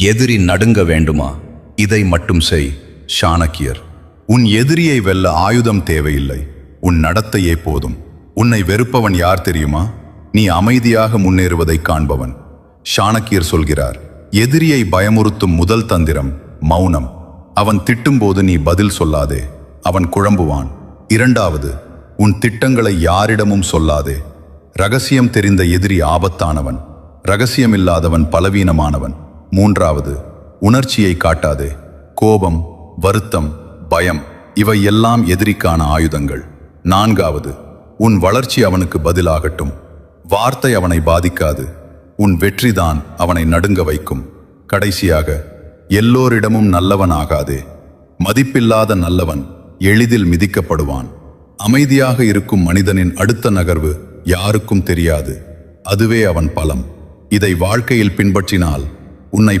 எதிரி நடுங்க வேண்டுமா? இதை மட்டும் செய். சாணக்கியர். உன் எதிரியை வெல்ல ஆயுதம் தேவையில்லை, உன் நடத்தையே போதும். உன்னை வெறுப்பவன் யார் தெரியுமா? நீ அமைதியாக முன்னேறுவதை காண்பவன். சாணக்கியர் சொல்கிறார், எதிரியை பயமுறுத்தும் முதல் தந்திரம் மௌனம். அவன் திட்டும்போது நீ பதில் சொல்லாதே, அவன் குழம்புவான். இரண்டாவது, உன் திட்டங்களை யாரிடமும் சொல்லாதே. ரகசியம் தெரிந்த எதிரி ஆபத்தானவன், ரகசியமில்லாதவன் பலவீனமானவன். மூன்றாவது, உணர்ச்சியை காட்டாதே. கோபம், வருத்தம், பயம் இவை எல்லாம் எதிரிக்கான ஆயுதங்கள். நான்காவது, உன் வளர்ச்சி அவனுக்கு பதிலாகட்டும். வார்த்தை அவனை பாதிக்காது, உன் வெற்றிதான் அவனை நடுங்க வைக்கும். கடைசியாக, எல்லோரிடமும் நல்லவன் ஆகாதே. மதிப்பில்லாத நல்லவன் எளிதில் மிதிக்கப்படுவான். அமைதியாக இருக்கும் மனிதனின் அடுத்த நகர்வு யாருக்கும் தெரியாது, அதுவே அவன் பலம். இதை வாழ்க்கையில் பின்பற்றினால் உன்னை